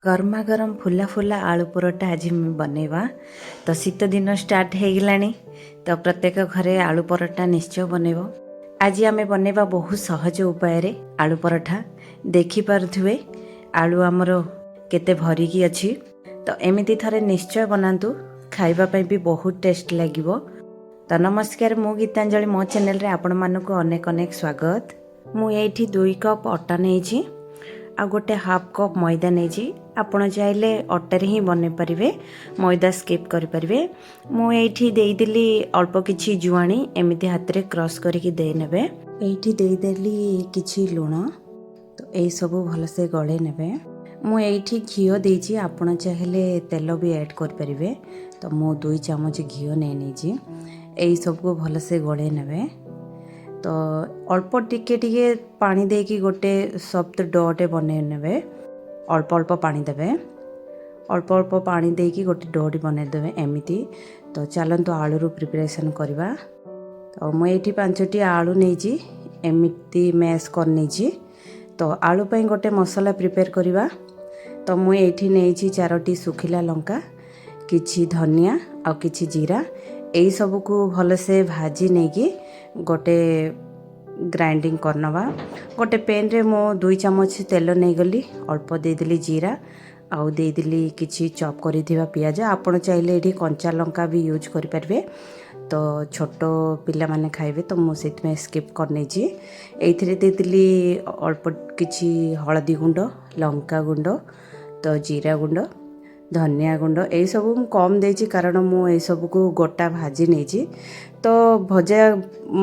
गरमा गरम फुला फुला आलू परोटा आज बनैबा। तो शीत दिन स्टार्ट हो गलानी, तो प्रत्येक घरे आलू परोटा निश्चय बनैब। आज आमे बनैबा बहुत सहज उपाय रे आलू परोठा। देखि पारुथुवे आलू आमर केते भरिकी अछि। तो एमिति थरे निश्चय बनातु, खाइबा पई भी बहुत टेस्ट लागिबो। तो नमस्कार, मु गीतांजलि मो चैनल रे आपण मानको अनेक अनेक स्वागत। मु एठी 2 कप अटा नेछि आ गोटे हाफ कप मैदा नेछि। आपण चाहिले अटारे ही बनै परिवे, मैदा स्किप करि परिवे। मु एठी देई देली अल्प किछि जुआणी, एमिति हाथ रे क्रॉस करिकि देई नेबे। एठी देई देली किछि लूण, तो एई सब भल से गळे नेबे। मु एठी घियो देछि, आपण चाहिले तेल भी ऐड कर परिवे। तो मु 2 चम्मच घियो नै नेछि। एई सब को भल से गळे नेबे। तो अल्प टिके टिके पानी देकी गोटे सॉफ्ट डोटे बनै नेबे। अल्प अल्प पानी देबे, अल्प अल्प पानी देकी गोटे डोटी बनै देबे एमिति। तो चलंतु आलू रो प्रिपरेशन करबा। तो मु एठी 5टी आलू नेछि, एमिति मैश कर नेछि। तो आलू पई गोटे मसाला प्रिपेयर करबा। तो मु एठी नेछि 4टी सुखिला लंका, किछि धनिया आ किछि जीरा। एई सब को भल से भाजी नेकी गोटे ग्राइंडिंग करनवा। गोटे पैन रे मो 2 चम्मच तेल नै गली, अल्प दे दिली जीरा आउ दे दिली किछि चॉप करि दिवा पियाज। आपण चाहिले एठी कंचा लंका भी यूज करि परबे। तो छोटो पिला माने खाइबे, तो मो सेत में स्किप कर नै छी। एथिरे दे दिली अल्प किछि हळदी गुंड, लंका गुंड, तो जीरा गुंड, धनिया गुंड। ए सब मु कम देछि कारण मु ए सब को गोटा भाजी नै छी। तो भजा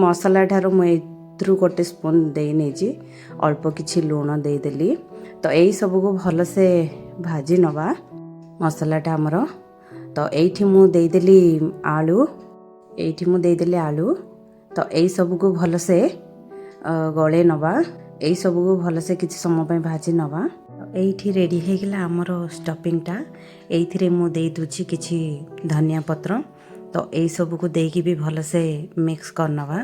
मसाला ठारो मु एथरु गोटे स्पून दे नै छी। अल्प किछि लूण दे देली। तो एई सब को भल से भाजी नवा मसालाटा हमर। तो एठी मु दे देली आलू, एठी मु दे देली आलू। तो एई सब को भल से गळे नवा। एई सब को भल से किछि समय पय भाजी नवा। एठी रेडी हे गेला हमर स्टफिंगटा। एथिरे मु दे दुछि किछि धनिया पत्र। तो एई सब को देकी भी भल से मिक्स कर नवा।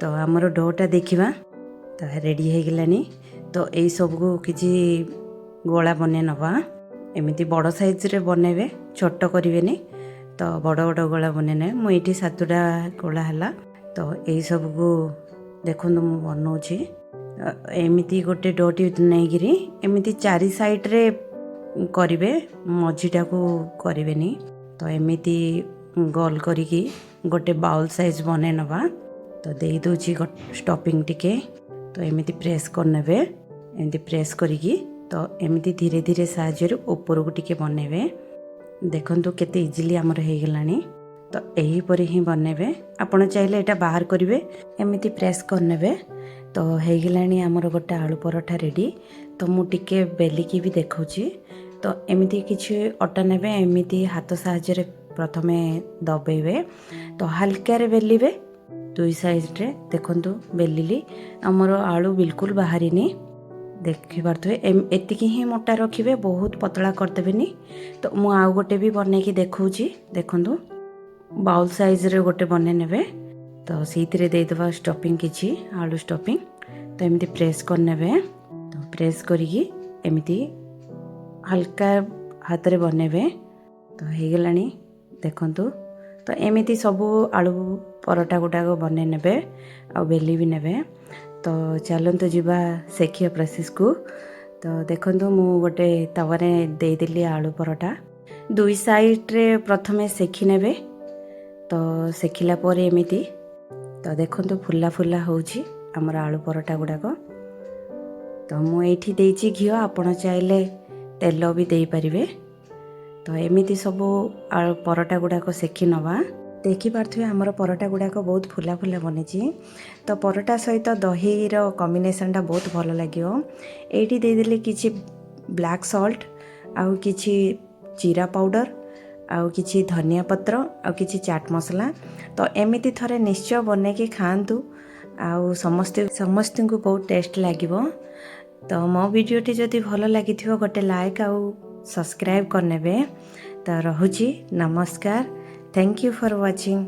तो हमर डोटा देखिबा, तो रेडी हे गेलानी। तो एई सब को किछि गोला बने नवा। एमिति बड़ साइज रे बनेबे, छोट करिवेनी। तो बड़ बड़ गोला बने ने। मु एठी 7टा गोला हला। तो एई सब को देखंदु मु बनौछि। एमिति गोटे डोटी नै गिरी एमिति 4 साइड रे करिवे, मझीटा को करिवेनी। तो एमिति गोल करिकी गोटे बाउल साइज बने नवा। तो देई दोछि स्टफिंग टिके। तो एमिति प्रेस कर नेबे, एमिति प्रेस करिकी। तो एमिति धीरे धीरे साहाय्य ऊपर को टिके बनेबे। देखंतु केते इजीली हमर हे गेलानी। तो एही परि ही बनेबे। आपण चाहिले एटा बाहर करिवे, एमिति प्रेस कर नेबे। तो हे गेलानी हमर गोटे आलू परोठा रेडी। तो मु टिके बेलिकी भी देखौछि। तो एमिति किछि अटा नेबे, एमिति हाथ साहाय्य रे प्रथमे दबेबे। तो हल्का रे बेलिबे 2 साइड रे। देखंतु बेलिली, हमर आलू बिल्कुल बाहरिनी। देखि पारथुवे एतिकी ही मोटा रखिबे, बहुत पतला कर देबेनी। तो मु आउ गोटे भी बने की देखौछि। देखंतु बाउल साइज रे गोटे बने नेबे। तो सीथिरे दे देबा स्टफिंग किछि आलू स्टफिंग। तो एमिति प्रेस कर नेबे। तो प्रेस करिकी एमिति हल्का हाथ रे बनेबे। तो हे गेलानी देखंतु। तो एमिति सब आलू परोटा गुटाको बने नेबे आ बेली भी नेबे। तो चलंतु जिबा सेखिया प्रोसेस को। तो देखंतु मु गोटे तवारे दे देली आलू परोटा। 2 साइड रे प्रथमे सेखि नेबे। तो सेखिला पर एमिति। तो देखंतु फुला फुला होउछि हमर आलू परोटा गुडाको। तो मु एठी देछि घियो, आपण चाहिले तेल भी देई परिवे। तो एमिति सब आलू परोटा गुडाको सेखि नवा। देखि पारथुवे हमर परोटा गुडाको बहुत फुला फुला बनेछि। तो परोटा सहित दही रो कॉम्बिनेशन बहुत भल लागियो। एठी दे देली किछि ब्लैक सॉल्ट, आउ किछि जीरा पाउडर, आउ किछि धनिया पत्र, आउ किछि चाट मसला। तो एमिति थरे निश्चय बने के खांतु, आउ समस्त को बहुत टेस्ट लागिबो। तो मो वीडियोटी जदि भल लागिथिबो गोटे लाइक आउ सब्सक्राइब कर नेबे। तो रहुछि नमस्कार। Thank you for watching.